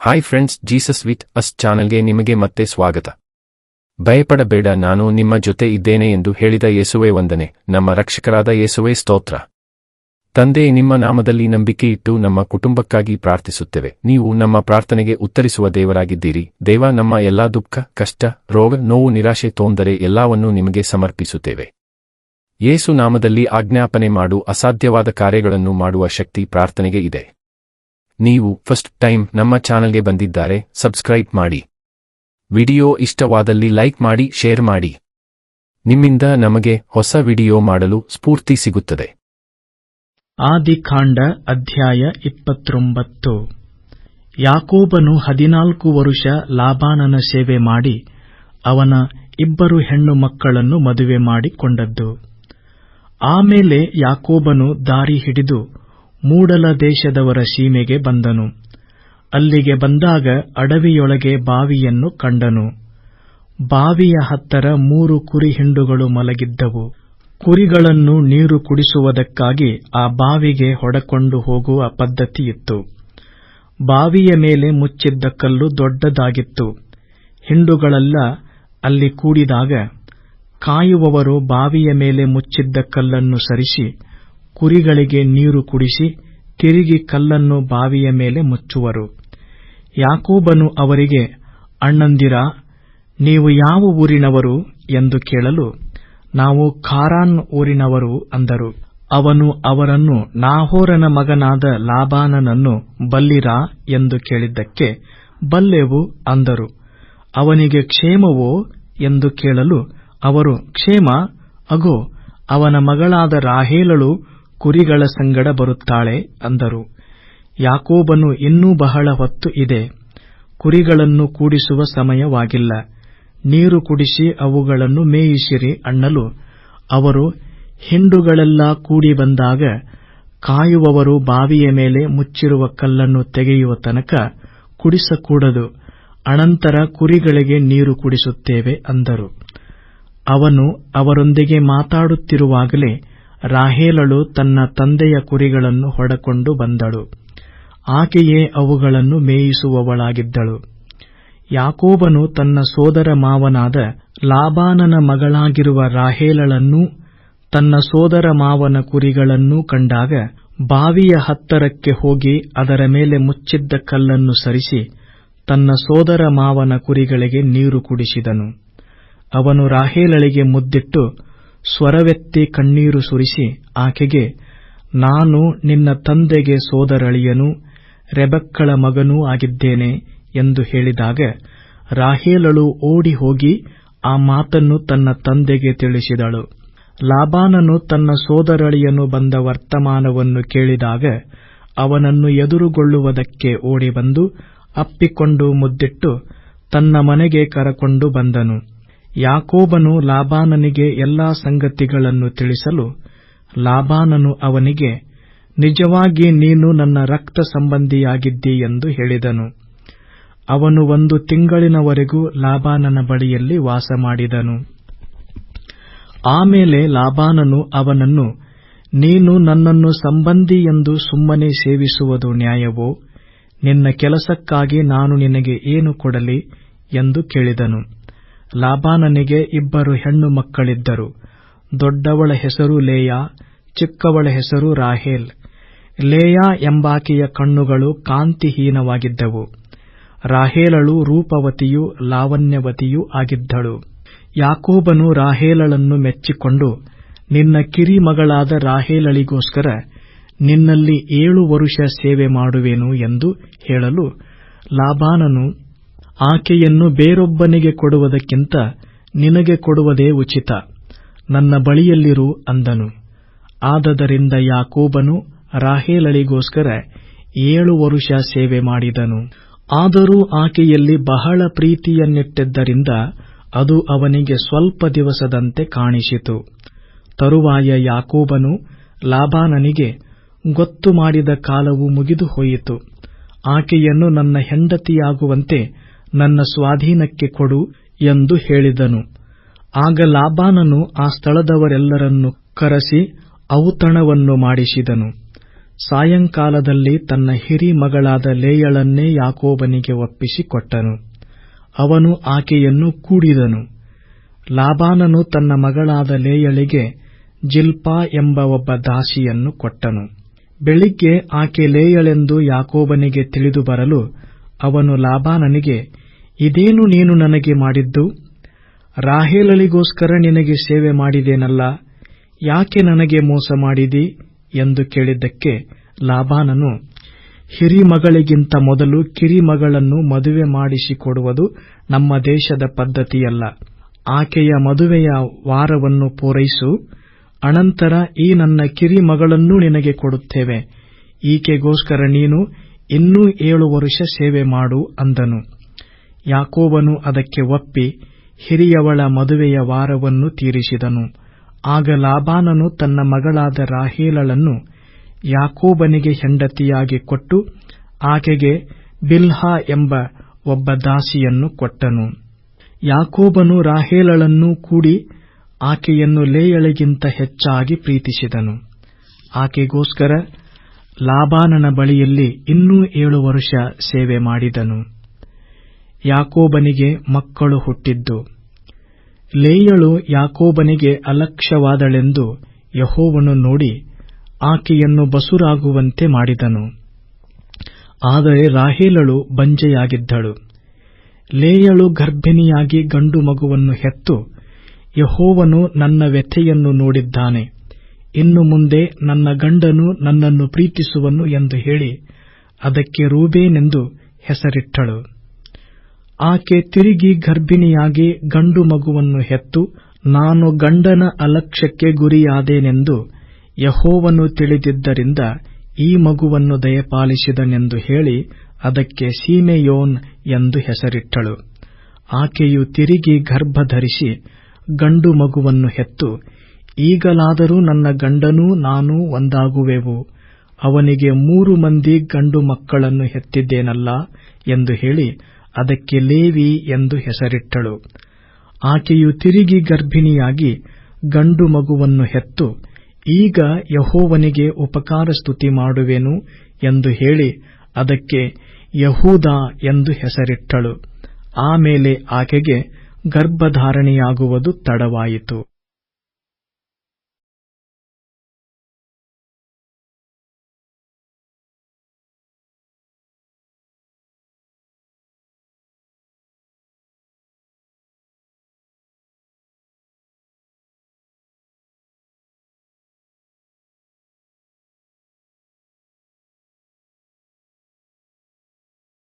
Hi friends, Jesus with us ಚಾನಲ್ಗೆ ನಿಮಗೆ ಮತ್ತೆ ಸ್ವಾಗತ. ಭಯಪಡಬೇಡ, ನಾನು ನಿಮ್ಮ ಜೊತೆ ಇದ್ದೇನೆ ಎಂದು ಹೇಳಿದ ಯೇಸುವೇ ವಂದನೆ. ನಮ್ಮ ರಕ್ಷಕರಾದ ಯೇಸುವೇ ಸ್ತೋತ್ರ. ತಂದೆ, ನಿಮ್ಮ ನಾಮದಲ್ಲಿ ನಂಬಿಕೆಯಿಟ್ಟು ನಮ್ಮ ಕುಟುಂಬಕ್ಕಾಗಿ ಪ್ರಾರ್ಥಿಸುತ್ತೇವೆ. ನೀವು ನಮ್ಮ ಪ್ರಾರ್ಥನೆಗೆ ಉತ್ತರಿಸುವ ದೇವರಾಗಿದ್ದೀರಿ. ದೇವ, ನಮ್ಮ ಎಲ್ಲಾ ದುಃಖ, ಕಷ್ಟ, ರೋಗ, ನೋವು, ನಿರಾಶೆ, ತೊಂದರೆ ಎಲ್ಲವನ್ನೂ ನಿಮಗೆ ಸಮರ್ಪಿಸುತ್ತೇವೆ. ಯೇಸು ನಾಮದಲ್ಲಿ ಆಜ್ಞಾಪನೆ ಮಾಡು. ಅಸಾಧ್ಯವಾದ ಕಾರ್ಯಗಳನ್ನು ಮಾಡುವ ಶಕ್ತಿ ಪ್ರಾರ್ಥನೆಗೆ ಇದೆ. ನೀವು ಫಸ್ಟ್ ಟೈಮ್ ನಮ್ಮ ಚಾನಲ್ಗೆ ಬಂದಿದ್ದಾರೆ, ಸಬ್ಸ್ಕ್ರೈಬ್ ಮಾಡಿ. ವಿಡಿಯೋ ಇಷ್ಟವಾದಲ್ಲಿ ಲೈಕ್ ಮಾಡಿ, ಶೇರ್ ಮಾಡಿ. ನಿಮ್ಮಿಂದ ನಮಗೆ ಹೊಸ ವಿಡಿಯೋ ಮಾಡಲು ಸ್ಫೂರ್ತಿ ಸಿಗುತ್ತದೆ. ಆದಿಕಾಂಡ ಅಧ್ಯಾಯ 29. ಯಾಕೋಬನು 14 ವರುಷ ಲಾಬಾನನ ಸೇವೆ ಮಾಡಿ ಅವನ 2 ಹೆಣ್ಣು ಮಕ್ಕಳನ್ನು ಮದುವೆ ಮಾಡಿಕೊಂಡದ್ದು. ಆಮೇಲೆ ಯಾಕೋಬನು ದಾರಿ ಹಿಡಿದು ಮೂಡಲ ದೇಶದವರ ಸೀಮೆಗೆ ಬಂದನು. ಅಲ್ಲಿಗೆ ಬಂದಾಗ ಅಡವಿಯೊಳಗೆ ಬಾವಿಯನ್ನು ಕಂಡನು. ಬಾವಿಯ ಹತ್ತರ 3 ಕುರಿ ಹಿಂಡುಗಳು ಮಲಗಿದ್ದವು. ಕುರಿಗಳನ್ನು ನೀರು ಕುಡಿಸುವುದಕ್ಕಾಗಿ ಆ ಬಾವಿಗೆ ಹೊಡಕೊಂಡು ಹೋಗುವ ಪದ್ಧತಿಯಿತ್ತು. ಬಾವಿಯ ಮೇಲೆ ಮುಚ್ಚಿದ್ದ ಕಲ್ಲು ದೊಡ್ಡದಾಗಿತ್ತು. ಹಿಂಡುಗಳೆಲ್ಲ ಅಲ್ಲಿ ಕೂಡಿದಾಗ ಕಾಯುವವರು ಬಾವಿಯ ಮೇಲೆ ಮುಚ್ಚಿದ್ದ ಕಲ್ಲನ್ನು ಸರಿಸಿ ಕುರಿಗಳಿಗೆ ನೀರು ಕುಡಿಸಿ ತಿರುಗಿ ಕಲ್ಲನ್ನು ಬಾವಿಯ ಮೇಲೆ ಮುಚ್ಚುವರು. ಯಾಕೋಬನು ಅವರಿಗೆ, ಅಣ್ಣಂದಿರಾ, ನೀವು ಯಾವ ಊರಿನವರು ಎಂದು ಕೇಳಲು, ನಾವು ಖಾರಾನ್ ಊರಿನವರು ಅಂದರು. ಅವನು ಅವರನ್ನು, ನಾಹೋರನ ಮಗನಾದ ಲಾಬಾನನನ್ನು ಬಲ್ಲಿರಾ ಎಂದು ಕೇಳಿದ್ದಕ್ಕೆ, ಬಲ್ಲೆವು ಅಂದರು. ಅವನಿಗೆ ಕ್ಷೇಮವೋ ಎಂದು ಕೇಳಲು ಅವರು, ಕ್ಷೇಮ, ಅಗೋ, ಅವನ ಮಗಳಾದ ರಾಹೇಲಳು ಕುರಿಗಳ ಸಂಗಡ ಬರುತ್ತಾಳೆ ಅಂದರು. ಯಾಕೋಬನು, ಇನ್ನೂ ಬಹಳ ಹೊತ್ತು ಇದೆ, ಕುರಿಗಳನ್ನು ಕೂಡಿಸುವ ಸಮಯವಾಗಿಲ್ಲ, ನೀರು ಕುಡಿಸಿ ಅವುಗಳನ್ನು ಮೇಯಿಸಿರಿ ಅನ್ನಲು, ಅವರು ಹಿಂಡುಗಳೆಲ್ಲ ಕೂಡಿ ಬಂದಾಗ ಕಾಯುವವರು ಬಾವಿಯ ಮೇಲೆ ಮುಚ್ಚಿರುವ ಕಲ್ಲನ್ನು ತೆಗೆಯುವ ತನಕ ಕುಡಿಸಕೂಡದು, ಅನಂತರ ಕುರಿಗಳಿಗೆ ನೀರು ಕುಡಿಸುತ್ತೇವೆ ಅಂದರು. ಅವನು ಅವರೊಂದಿಗೆ ಮಾತಾಡುತ್ತಿರುವಾಗಲೇ ರಾಹೇಲಳು ತನ್ನ ತಂದೆಯ ಕುರಿಗಳನ್ನು ಹೊಡಕೊಂಡು ಬಂದಳು. ಆಕೆಯೇ ಅವುಗಳನ್ನು ಮೇಯಿಸುವವಳಾಗಿದ್ದಳು. ಯಾಕೋಬನು ತನ್ನ ಸೋದರ ಮಾವನಾದ ಲಾಬಾನನ ಮಗಳಾಗಿರುವ ರಾಹೇಲಳನ್ನೂ ತನ್ನ ಸೋದರ ಮಾವನ ಕುರಿಗಳನ್ನೂ ಕಂಡಾಗ ಬಾವಿಯ ಹತ್ತರಕ್ಕೆ ಹೋಗಿ ಅದರ ಮೇಲೆ ಮುಚ್ಚಿದ್ದ ಕಲ್ಲನ್ನು ಸರಿಸಿ ತನ್ನ ಸೋದರ ಮಾವನ ಕುರಿಗಳಿಗೆ ನೀರು ಕುಡಿಸಿದನು. ಅವನು ರಾಹೇಲಳಿಗೆ ಮುದ್ದಿಟ್ಟು ಸ್ವರವೆತ್ತಿ ಕಣ್ಣೀರು ಸುರಿಸಿ ಆಕೆಗೆ, ನಾನು ನಿನ್ನ ತಂದೆಗೆ ಸೋದರಳಿಯನೂ ರೆಬೆಕ್ಕಳ ಮಗನೂ ಆಗಿದ್ದೇನೆ ಎಂದು ಹೇಳಿದಾಗ ರಾಹೇಲಳು ಓಡಿ ಹೋಗಿ ಆ ಮಾತನ್ನು ತನ್ನ ತಂದೆಗೆ ತಿಳಿಸಿದಳು. ಲಾಬಾನನು ತನ್ನ ಸೋದರಳಿಯನು ಬಂದ ವರ್ತಮಾನವನ್ನು ಕೇಳಿದಾಗ ಅವನನ್ನು ಎದುರುಗೊಳ್ಳುವುದಕ್ಕೆ ಓಡಿಬಂದು ಅಪ್ಪಿಕೊಂಡು ಮುದ್ದಿಟ್ಟು ತನ್ನ ಮನೆಗೆ ಕರಕೊಂಡು ಬಂದನು. ಯಾಕೋಬನು ಲಾಬಾನನಿಗೆ ಎಲ್ಲಾ ಸಂಗತಿಗಳನ್ನು ತಿಳಿಸಲು ಲಾಬಾನನು ಅವನಿಗೆ, ನಿಜವಾಗಿ ನೀನು ನನ್ನ ರಕ್ತ ಸಂಬಂಧಿಯಾಗಿದ್ದೀ ಎಂದು ಹೇಳಿದನು. ಅವನು 1 ತಿಂಗಳಿನವರೆಗೂ ಲಾಬಾನನ ಬಳಿಯಲ್ಲಿ ವಾಸ ಮಾಡಿದನು. ಆಮೇಲೆ ಲಾಬಾನನು ಅವನನ್ನು, ನೀನು ನನ್ನನ್ನು ಸಂಬಂಧಿ ಎಂದು ಸುಮ್ಮನೆ ಸೇವಿಸುವುದು ನ್ಯಾಯವೋ? ನಿನ್ನ ಕೆಲಸಕ್ಕಾಗಿ ನಾನು ನಿನಗೆ ಏನು ಕೊಡಲಿ ಎಂದು ಕೇಳಿದನು. ಲಾಬಾನನಿಗೆ 2 ಹೆಣ್ಣು ಮಕ್ಕಳಿದ್ದರು. ದೊಡ್ಡವಳ ಹೆಸರು ಲೇಯಾ, ಚಿಕ್ಕವಳ ಹೆಸರು ರಾಹೇಲ್. ಲೇಯಾ ಎಂಬಾಕೆಯ ಕಣ್ಣುಗಳು ಕಾಂತಿಹೀನವಾಗಿದ್ದವು. ರಾಹೇಲಳು ರೂಪವತಿಯೂ ಲಾವಣ್ಯವತಿಯೂ ಆಗಿದ್ದಳು. ಯಾಕೋಬನು ರಾಹೇಲಳನ್ನು ಮೆಚ್ಚಿಕೊಂಡು, ನಿನ್ನ ಕಿರಿ ಮಗಳಾದ ರಾಹೇಲಳಿಗೋಸ್ಕರ ನಿನ್ನಲ್ಲಿ 7 ವರುಷ ಸೇವೆ ಮಾಡುವೆನು ಎಂದು ಹೇಳಲು, ಲಾಬಾನನು, ಆಕೆಯನ್ನು ಬೇರೊಬ್ಬನಿಗೆ ಕೊಡುವುದಕ್ಕಿಂತ ನಿನಗೆ ಕೊಡುವುದೇ ಉಚಿತ, ನನ್ನ ಬಳಿಯಲ್ಲಿರು ಅಂದನು. ಆದದರಿಂದ ಯಾಕೋಬನು ರಾಹೇಲಳಿಗೋಸ್ಕರ 7 ವರುಷ ಸೇವೆ ಮಾಡಿದನು. ಆದರೂ ಆಕೆಯಲ್ಲಿ ಬಹಳ ಪ್ರೀತಿಯನ್ನಿಟ್ಟಿದ್ದರಿಂದ ಅದು ಅವನಿಗೆ ಸ್ವಲ್ಪ ದಿವಸದಂತೆ ಕಾಣಿಸಿತು. ತರುವಾಯ ಯಾಕೋಬನು ಲಾಬಾನನಿಗೆ, ಗೊತ್ತು ಮಾಡಿದ ಕಾಲವು ಮುಗಿದು ಹೋಯಿತು, ಆಕೆಯನ್ನು ನನ್ನ ಹೆಂಡತಿಯಾಗುವಂತೆ ನನ್ನ ಸ್ವಾಧೀನಕ್ಕೆ ಕೊಡು ಎಂದು ಹೇಳಿದನು. ಆಗ ಲಾಬಾನನು ಆ ಸ್ಥಳದವರೆಲ್ಲರನ್ನು ಕರೆಸಿ ಔತಣವನ್ನು ಮಾಡಿಸಿದನು. ಸಾಯಂಕಾಲದಲ್ಲಿ ತನ್ನ ಹಿರಿ ಮಗಳಾದ ಲೇಯಳನ್ನೇ ಯಾಕೋಬನಿಗೆ ಒಪ್ಪಿಸಿಕೊಟ್ಟನು. ಅವನು ಆಕೆಯನ್ನು ಕೂಡಿದನು. ಲಾಬಾನನು ತನ್ನ ಮಗಳಾದ ಲೇಯಳಿಗೆ ಜಿಲ್ಪಾ ಎಂಬ ಒಬ್ಬ ದಾಸಿಯನ್ನು ಕೊಟ್ಟನು. ಬೆಳಿಗ್ಗೆ ಆಕೆ ಲೇಯಳೆಂದು ಯಾಕೋಬನಿಗೆ ತಿಳಿದು ಬರಲು ಅವನು ಲಾಬಾನನಿಗೆ, ಇದೇನು ನೀನು ನನಗೆ ಮಾಡಿದ್ದು? ರಾಹೇಲಳಿಗೋಸ್ಕರ ನಿನಗೆ ಸೇವೆ ಮಾಡಿದೇನಲ್ಲ, ಯಾಕೆ ನನಗೆ ಮೋಸ ಮಾಡಿದಿ ಎಂದು ಕೇಳಿದ್ದಕ್ಕೆ ಲಾಬಾನನು, ಹಿರಿಮಗಳಿಗಿಂತ ಮೊದಲು ಕಿರಿಮಗಳನ್ನು ಮದುವೆ ಮಾಡಿಸಿಕೊಡುವುದು ನಮ್ಮ ದೇಶದ ಪದ್ಧತಿಯಲ್ಲ. ಆಕೆಯ ಮದುವೆಯ ವಾರವನ್ನು ಪೂರೈಸು, ಅನಂತರ ಈ ನನ್ನ ಕಿರಿಮಗಳನ್ನೂ ನಿನಗೆ ಕೊಡುತ್ತೇವೆ. ಈಕೆಗೋಸ್ಕರ ನೀನು ಇನ್ನೂ 7 ವರುಷ ಸೇವೆ ಮಾಡು ಅಂದನು. ಯಾಕೋಬನು ಅದಕ್ಕೆ ಒಪ್ಪಿ ಹಿರಿಯವಳ ಮದುವೆಯ ವಾರವನ್ನು ತೀರಿಸಿದನು. ಆಗ ಲಾಬಾನನು ತನ್ನ ಮಗಳಾದ ರಾಹೇಲಳನ್ನು ಯಾಕೋಬನಿಗೆ ಹೆಂಡತಿಯಾಗಿ ಕೊಟ್ಟು ಆಕೆಗೆ ಬಿಲ್ಹಾ ಎಂಬ ಒಬ್ಬ ದಾಸಿಯನ್ನು ಕೊಟ್ಟನು. ಯಾಕೋಬನು ರಾಹೇಲಳನ್ನೂ ಕೂಡಿ ಆಕೆಯನ್ನು ಲೇಯಳಿಗಿಂತ ಹೆಚ್ಚಾಗಿ ಪ್ರೀತಿಸಿದನು. ಆಕೆಗೋಸ್ಕರ ಲಾಬಾನನ ಬಳಿಯಲ್ಲಿ ಇನ್ನೂ 7 ವರುಷ ಸೇವೆ ಮಾಡಿದನು. ಯಾಕೋಬನಿಗೆ ಮಕ್ಕಳು ಹುಟ್ಟಿದ್ದು. ಲೇಯಳು ಯಾಕೋಬನಿಗೆ ಅಲಕ್ಷ್ಯವಾದಳೆಂದು ಯೆಹೋವನು ನೋಡಿ ಆಕೆಯನ್ನು ಬಸುರಾಗುವಂತೆ ಮಾಡಿದನು. ಆದರೆ ರಾಹೇಲಳು ಬಂಜೆಯಾಗಿದ್ದಳು. ಲೇಯಳು ಗರ್ಭಿಣಿಯಾಗಿ ಗಂಡು ಮಗುವನ್ನು ಹೆತ್ತು, ಯೆಹೋವನು ನನ್ನ ವ್ಯಥೆಯನ್ನು ನೋಡಿದ್ದಾನೆ, ಇನ್ನು ಮುಂದೆ ನನ್ನ ಗಂಡನು ನನ್ನನ್ನು ಪ್ರೀತಿಸುವನು ಎಂದು ಹೇಳಿ ಅದಕ್ಕೆ ರೂಬೇನೆಂದು ಹೆಸರಿಟ್ಟಳು. ಆಕೆ ತಿರುಗಿ ಗರ್ಭಿಣಿಯಾಗಿ ಗಂಡು ಮಗುವನ್ನು ಹೆತ್ತು, ನಾನು ಗಂಡನ ಅಲಕ್ಷ್ಯಕ್ಕೆ ಗುರಿಯಾದೇನೆಂದು ಯೆಹೋವನು ತಿಳಿದಿದ್ದರಿಂದ ಈ ಮಗುವನ್ನು ದಯಪಾಲಿಸಿದನೆಂದು ಹೇಳಿ ಅದಕ್ಕೆ ಸಿಮೆಯೋನ್ ಎಂದು ಹೆಸರಿಟ್ಟಳು. ಆಕೆಯು ತಿರುಗಿ ಗರ್ಭಧರಿಸಿ ಗಂಡು ಮಗುವನ್ನು ಹೆತ್ತು, ಈಗಲಾದರೂ ನನ್ನ ಗಂಡನೂ ನಾನೂ ಒಂದಾಗುವೆವು, ಅವನಿಗೆ 3 ಮಂದಿ ಗಂಡು ಮಕ್ಕಳನ್ನು ಹೆತ್ತಿದ್ದೇನಲ್ಲ ಎಂದು ಹೇಳಿ ಅದಕ್ಕೆ ಲೇವಿ ಎಂದು ಹೆಸರಿಟ್ಟಳು. ಆಕೆಯು ತಿರುಗಿ ಗರ್ಭಿಣಿಯಾಗಿ ಗಂಡು ಮಗುವನ್ನು ಹೆತ್ತು, ಈಗ ಯೆಹೋವನಿಗೆ ಉಪಕಾರ ಸ್ತುತಿ ಮಾಡುವೆನು ಎಂದು ಹೇಳಿ ಅದಕ್ಕೆ ಯಹೂದ ಎಂದು ಹೆಸರಿಟ್ಟಳು. ಆಮೇಲೆ ಆಕೆಗೆ ಗರ್ಭಧಾರಣೆಯಾಗುವುದು ತಡವಾಯಿತು.